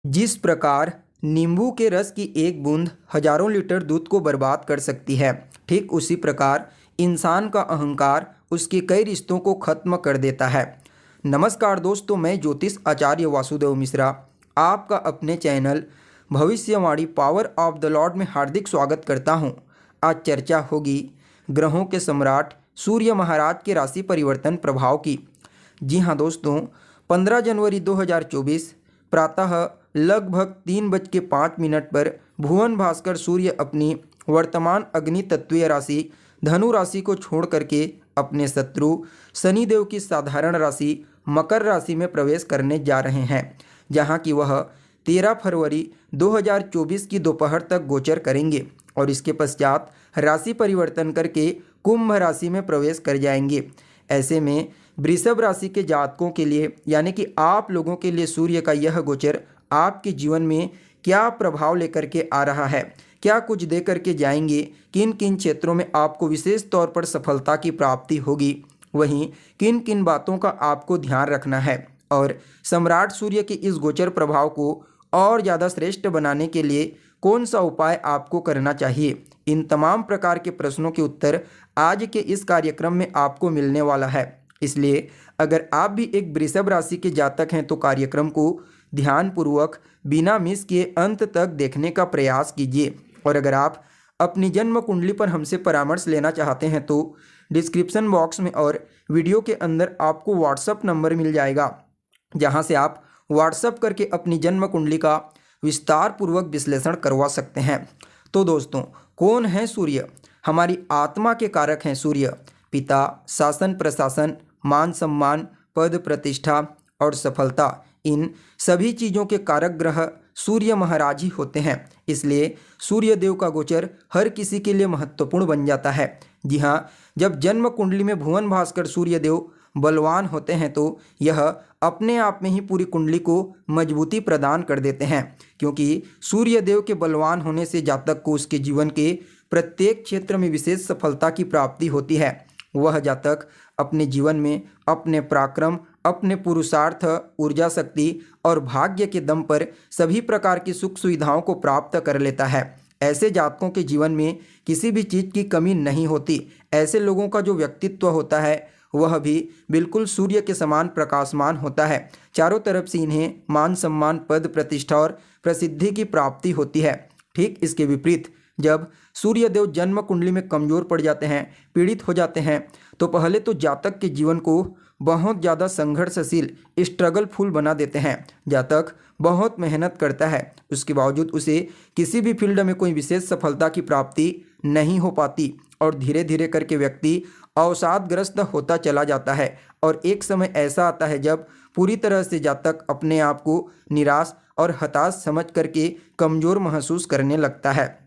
जिस प्रकार नींबू के रस की एक बूंद हजारों लीटर दूध को बर्बाद कर सकती है, ठीक उसी प्रकार इंसान का अहंकार उसके कई रिश्तों को खत्म कर देता है। नमस्कार दोस्तों, मैं ज्योतिष आचार्य वासुदेव मिश्रा आपका अपने चैनल भविष्यवाणी पावर ऑफ द लॉर्ड में हार्दिक स्वागत करता हूं। आज चर्चा होगी ग्रहों के सम्राट सूर्य महाराज के राशि परिवर्तन प्रभाव की। जी हाँ दोस्तों, 15 जनवरी 2024 प्रातः लगभग 3:05 पर भुवन भास्कर सूर्य अपनी वर्तमान अग्नि तत्वीय राशि धनु राशि को छोड़ करके अपने शत्रु शनिदेव की साधारण राशि मकर राशि में प्रवेश करने जा रहे हैं, जहां की वह 13 फरवरी 2024 की दोपहर तक गोचर करेंगे और इसके पश्चात राशि परिवर्तन करके कुंभ राशि में प्रवेश कर जाएंगे। ऐसे में वृषभ राशि के जातकों के लिए यानी कि आप लोगों के लिए सूर्य का यह गोचर आपके जीवन में क्या प्रभाव लेकर के आ रहा है, क्या कुछ दे करके जाएंगे, किन किन क्षेत्रों में आपको विशेष तौर पर सफलता की प्राप्ति होगी, वहीं किन किन बातों का आपको ध्यान रखना है और सम्राट सूर्य के इस गोचर प्रभाव को और ज़्यादा श्रेष्ठ बनाने के लिए कौन सा उपाय आपको करना चाहिए, इन तमाम प्रकार के प्रश्नों के उत्तर आज के इस कार्यक्रम में आपको मिलने वाला है। इसलिए अगर आप भी एक वृषभ राशि के जातक हैं तो कार्यक्रम को ध्यानपूर्वक बिना मिस किए अंत तक देखने का प्रयास कीजिए। और अगर आप अपनी जन्म कुंडली पर हमसे परामर्श लेना चाहते हैं तो डिस्क्रिप्शन बॉक्स में और वीडियो के अंदर आपको व्हाट्सएप नंबर मिल जाएगा, जहां से आप व्हाट्सएप करके अपनी जन्म कुंडली का विस्तार पूर्वक विश्लेषण करवा सकते हैं। तो दोस्तों, कौन है सूर्य? हमारी आत्मा के कारक हैं सूर्य। पिता, शासन प्रशासन, मान सम्मान, पद प्रतिष्ठा और सफलता, इन सभी चीज़ों के कारक ग्रह सूर्य महाराज ही होते हैं। इसलिए सूर्य देव का गोचर हर किसी के लिए महत्वपूर्ण बन जाता है। जी हाँ, जब जन्म कुंडली में भुवन भास्कर सूर्य देव बलवान होते हैं तो यह अपने आप में ही पूरी कुंडली को मजबूती प्रदान कर देते हैं, क्योंकि सूर्य देव के बलवान होने से जातक को उसके जीवन के प्रत्येक क्षेत्र में विशेष सफलता की प्राप्ति होती है। वह जातक अपने जीवन में अपने पराक्रम, अपने पुरुषार्थ, ऊर्जा शक्ति और भाग्य के दम पर सभी प्रकार की सुख सुविधाओं को प्राप्त कर लेता है। ऐसे जातकों के जीवन में किसी भी चीज़ की कमी नहीं होती। ऐसे लोगों का जो व्यक्तित्व होता है वह भी बिल्कुल सूर्य के समान प्रकाशमान होता है। चारों तरफ से इन्हें मान सम्मान, पद प्रतिष्ठा और प्रसिद्धि की प्राप्ति होती है। ठीक इसके विपरीत जब सूर्य देव जन्म कुंडली में कमजोर पड़ जाते हैं, पीड़ित हो जाते हैं, तो पहले तो जातक के जीवन को बहुत ज़्यादा संघर्षशील, स्ट्रगलफुल बना देते हैं। जातक बहुत मेहनत करता है, उसके बावजूद उसे किसी भी फील्ड में कोई विशेष सफलता की प्राप्ति नहीं हो पाती और धीरे धीरे करके व्यक्ति अवसादग्रस्त होता चला जाता है। और एक समय ऐसा आता है जब पूरी तरह से जातक अपने आप को निराश और हताश समझ करके कमज़ोर महसूस करने लगता है।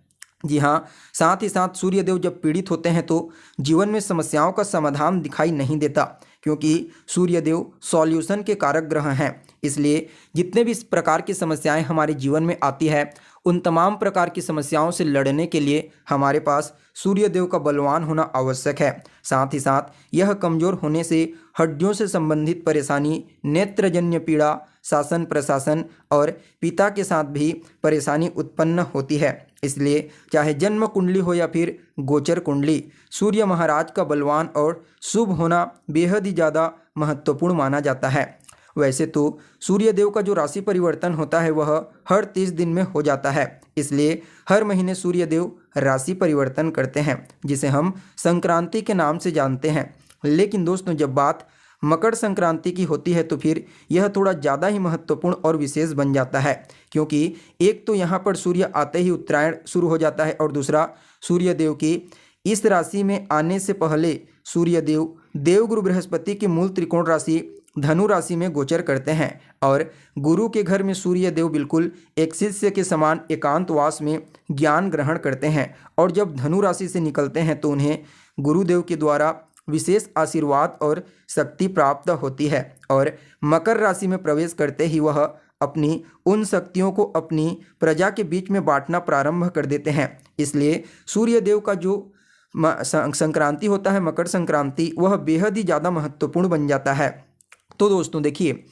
जी हाँ, साथ ही साथ सूर्यदेव जब पीड़ित होते हैं तो जीवन में समस्याओं का समाधान दिखाई नहीं देता, क्योंकि सूर्यदेव सॉल्यूशन के कारक ग्रह हैं। इसलिए जितने भी इस प्रकार की समस्याएं हमारे जीवन में आती है, उन तमाम प्रकार की समस्याओं से लड़ने के लिए हमारे पास सूर्यदेव का बलवान होना आवश्यक है। साथ ही साथ यह कमज़ोर होने से हड्डियों से संबंधित परेशानी, नेत्रजन्य पीड़ा, शासन प्रशासन और पिता के साथ भी परेशानी उत्पन्न होती है। इसलिए चाहे जन्म कुंडली हो या फिर गोचर कुंडली, सूर्य महाराज का बलवान और शुभ होना बेहद ही ज़्यादा महत्वपूर्ण माना जाता है। वैसे तो सूर्य देव का जो राशि परिवर्तन होता है वह हर 30 दिन में हो जाता है। इसलिए हर महीने सूर्य देव राशि परिवर्तन करते हैं, जिसे हम संक्रांति के नाम से जानते हैं। लेकिन दोस्तों, जब बात मकर संक्रांति की होती है तो फिर यह थोड़ा ज़्यादा ही महत्वपूर्ण और विशेष बन जाता है, क्योंकि एक तो यहाँ पर सूर्य आते ही उत्तरायण शुरू हो जाता है और दूसरा सूर्य देव की इस राशि में आने से पहले सूर्य देव देवगुरु बृहस्पति की मूल त्रिकोण राशि धनु राशि में गोचर करते हैं और गुरु के घर में सूर्य देव बिल्कुल एक शिष्य के समान एकांतवास में ज्ञान ग्रहण करते हैं। और जब धनु राशि से निकलते हैं तो उन्हें गुरुदेव के द्वारा विशेष आशीर्वाद और शक्ति प्राप्त होती है और मकर राशि में प्रवेश करते ही वह अपनी उन शक्तियों को अपनी प्रजा के बीच में बांटना प्रारंभ कर देते हैं। इसलिए सूर्य देव का जो संक्रांति होता है, मकर संक्रांति, वह बेहद ही ज़्यादा महत्वपूर्ण बन जाता है। तो दोस्तों देखिए,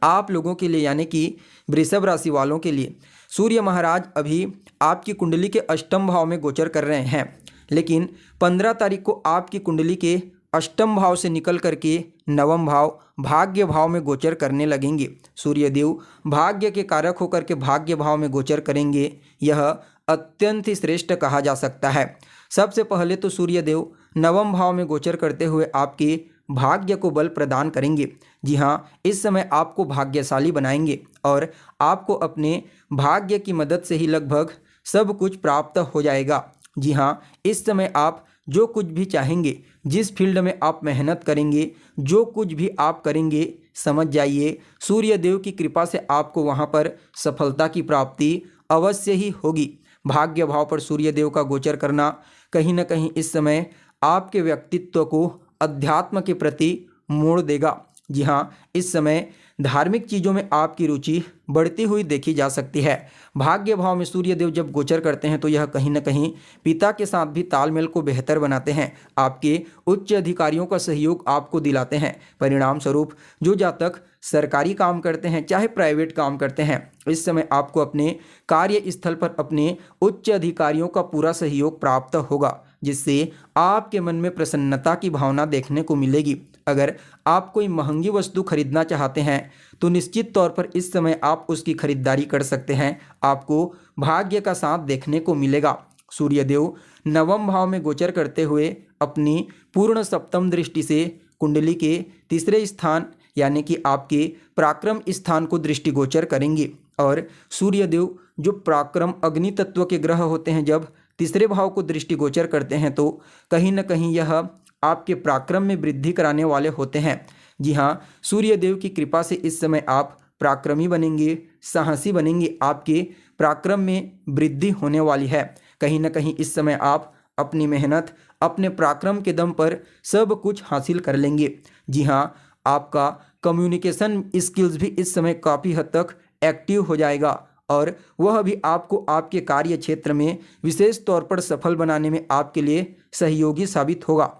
आप लोगों के लिए यानी कि वृषभ राशि वालों के लिए सूर्य महाराज अभी आपकी कुंडली के अष्टम भाव में गोचर कर रहे हैं, लेकिन 15 तारीख को आपकी कुंडली के अष्टम भाव से निकल करके नवम भाव भाग्य भाव में गोचर करने लगेंगे। सूर्यदेव भाग्य के कारक होकर के भाग्य भाव में गोचर करेंगे। यह अत्यंत ही श्रेष्ठ कहा जा सकता है। सबसे पहले तो सूर्यदेव नवम भाव में गोचर करते हुए आपके भाग्य को बल प्रदान करेंगे। जी हाँ, इस समय आपको भाग्यशाली बनाएंगे और आपको अपने भाग्य की मदद से ही लगभग सब कुछ प्राप्त हो जाएगा। जी हाँ, इस समय आप जो कुछ भी चाहेंगे, जिस फील्ड में आप मेहनत करेंगे, जो कुछ भी आप करेंगे, समझ जाइए सूर्यदेव की कृपा से आपको वहाँ पर सफलता की प्राप्ति अवश्य ही होगी। भाग्य भाव पर सूर्यदेव का गोचर करना कहीं ना कहीं इस समय आपके व्यक्तित्व को अध्यात्म के प्रति मोड़ देगा। जी हाँ, इस समय धार्मिक चीज़ों में आपकी रुचि बढ़ती हुई देखी जा सकती है। भाग्य भाव में सूर्यदेव जब गोचर करते हैं तो यह कहीं ना कहीं पिता के साथ भी तालमेल को बेहतर बनाते हैं। आपके उच्च अधिकारियों का सहयोग आपको दिलाते हैं। परिणाम स्वरूप जो जातक सरकारी काम करते हैं चाहे प्राइवेट काम करते हैं, इस समय आपको अपने कार्यस्थल पर अपने उच्च अधिकारियों का पूरा सहयोग प्राप्त होगा, जिससे आपके मन में प्रसन्नता की भावना देखने को मिलेगी। अगर आप कोई महंगी वस्तु खरीदना चाहते हैं तो निश्चित तौर पर इस समय आप उसकी खरीदारी कर सकते हैं। आपको भाग्य का साथ देखने को मिलेगा। सूर्यदेव नवम भाव में गोचर करते हुए अपनी पूर्ण सप्तम दृष्टि से कुंडली के तीसरे स्थान यानी कि आपके पराक्रम स्थान को दृष्टिगोचर करेंगे। और सूर्यदेव जो पराक्रम अग्नि तत्व के ग्रह होते हैं, जब तीसरे भाव को दृष्टिगोचर करते हैं तो कहीं न कहीं यह आपके पराक्रम में वृद्धि कराने वाले होते हैं। जी हाँ, सूर्यदेव की कृपा से इस समय आप पराक्रमी बनेंगे, साहसी बनेंगे। आपके पराक्रम में वृद्धि होने वाली है। कहीं न कहीं इस समय आप अपनी मेहनत, अपने पराक्रम के दम पर सब कुछ हासिल कर लेंगे। जी हाँ, आपका कम्युनिकेशन स्किल्स भी इस समय काफ़ी हद तक एक्टिव हो जाएगा और वह भी आपको आपके कार्य क्षेत्र में विशेष तौर पर सफल बनाने में आपके लिए सहयोगी साबित होगा।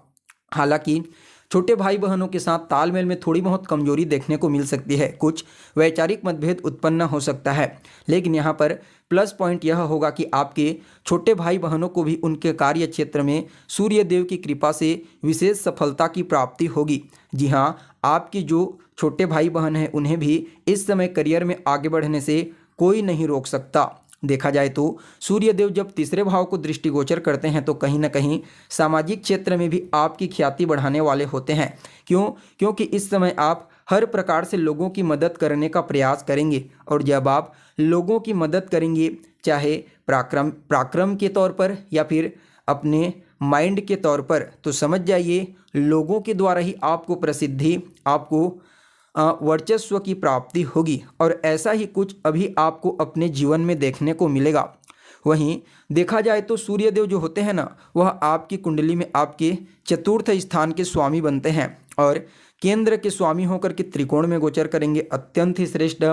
हालांकि छोटे भाई बहनों के साथ तालमेल में थोड़ी बहुत कमजोरी देखने को मिल सकती है, कुछ वैचारिक मतभेद उत्पन्न हो सकता है, लेकिन यहाँ पर प्लस पॉइंट यह होगा कि आपके छोटे भाई बहनों को भी उनके कार्य क्षेत्र में सूर्यदेव की कृपा से विशेष सफलता की प्राप्ति होगी। जी हाँ, आपकी जो छोटे भाई बहन हैं उन्हें भी इस समय करियर में आगे बढ़ने से कोई नहीं रोक सकता। देखा जाए तो सूर्यदेव जब तीसरे भाव को दृष्टिगोचर करते हैं तो कहीं ना कहीं सामाजिक क्षेत्र में भी आपकी ख्याति बढ़ाने वाले होते हैं। क्योंकि इस समय आप हर प्रकार से लोगों की मदद करने का प्रयास करेंगे और जब आप लोगों की मदद करेंगे, चाहे पराक्रम के तौर पर या फिर अपने माइंड के तौर पर, तो समझ जाइए लोगों के द्वारा ही आपको प्रसिद्धि, आपको वर्चस्व की प्राप्ति होगी और ऐसा ही कुछ अभी आपको अपने जीवन में देखने को मिलेगा। वहीं देखा जाए तो सूर्यदेव जो होते हैं ना, वह आपकी कुंडली में आपके चतुर्थ स्थान के स्वामी बनते हैं और केंद्र के स्वामी होकर के त्रिकोण में गोचर करेंगे। अत्यंत ही श्रेष्ठ।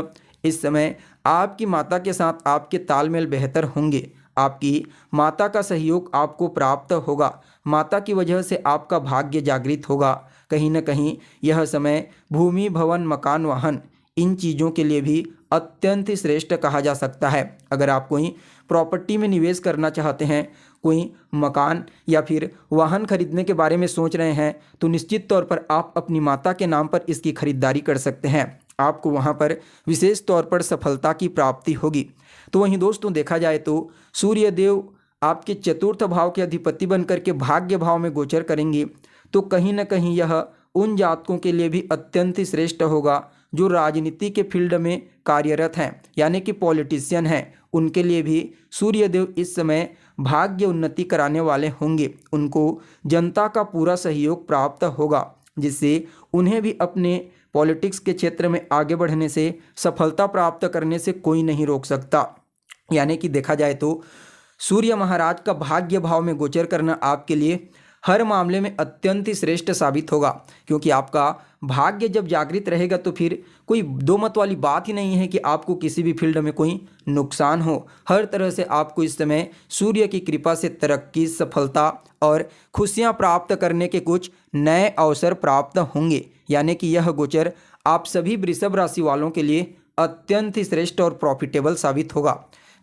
इस समय आपकी माता के साथ आपके तालमेल बेहतर होंगे। आपकी माता का सहयोग आपको प्राप्त होगा। माता की वजह से आपका भाग्य जागृत होगा। कहीं न कहीं यह समय भूमि, भवन, मकान, वाहन, इन चीज़ों के लिए भी अत्यंत ही श्रेष्ठ कहा जा सकता है। अगर आप कोई प्रॉपर्टी में निवेश करना चाहते हैं, कोई मकान या फिर वाहन खरीदने के बारे में सोच रहे हैं, तो निश्चित तौर पर आप अपनी माता के नाम पर इसकी खरीदारी कर सकते हैं। आपको वहां पर विशेष तौर पर सफलता की प्राप्ति होगी। तो वहीं दोस्तों देखा जाए तो सूर्यदेव आपके चतुर्थ भाव के अधिपति बनकर के भाग्य भाव में गोचर करेंगे, तो कहीं ना कहीं यह उन जातकों के लिए भी अत्यंत ही श्रेष्ठ होगा जो राजनीति के फील्ड में कार्यरत हैं, यानी कि पॉलिटिशियन हैं। उनके लिए भी सूर्यदेव इस समय भाग्य उन्नति कराने वाले होंगे। उनको जनता का पूरा सहयोग प्राप्त होगा, जिससे उन्हें भी अपने पॉलिटिक्स के क्षेत्र में आगे बढ़ने से, सफलता प्राप्त करने से कोई नहीं रोक सकता। यानी कि देखा जाए तो सूर्य महाराज का भाग्य भाव में गोचर करना आपके लिए हर मामले में अत्यंत ही श्रेष्ठ साबित होगा, क्योंकि आपका भाग्य जब जागृत रहेगा तो फिर कोई दो मत वाली बात ही नहीं है कि आपको किसी भी फील्ड में कोई नुकसान हो। हर तरह से आपको इस समय सूर्य की कृपा से तरक्की, सफलता और खुशियां प्राप्त करने के कुछ नए अवसर प्राप्त होंगे। यानी कि यह गोचर आप सभी वृषभ राशि वालों के लिए अत्यंत ही श्रेष्ठ और प्रॉफिटेबल साबित होगा।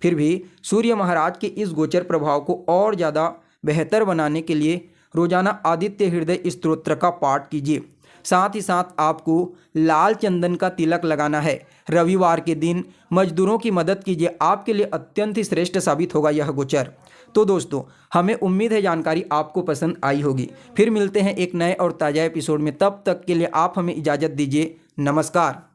फिर भी सूर्य महाराज के इस गोचर प्रभाव को और ज़्यादा बेहतर बनाने के लिए रोजाना आदित्य हृदय स्तोत्र का पाठ कीजिए। साथ ही साथ आपको लाल चंदन का तिलक लगाना है। रविवार के दिन मजदूरों की मदद कीजिए, आपके लिए अत्यंत ही श्रेष्ठ साबित होगा यह गोचर। तो दोस्तों, हमें उम्मीद है जानकारी आपको पसंद आई होगी। फिर मिलते हैं एक नए और ताज़ा एपिसोड में, तब तक के लिए आप हमें इजाज़त दीजिए। नमस्कार।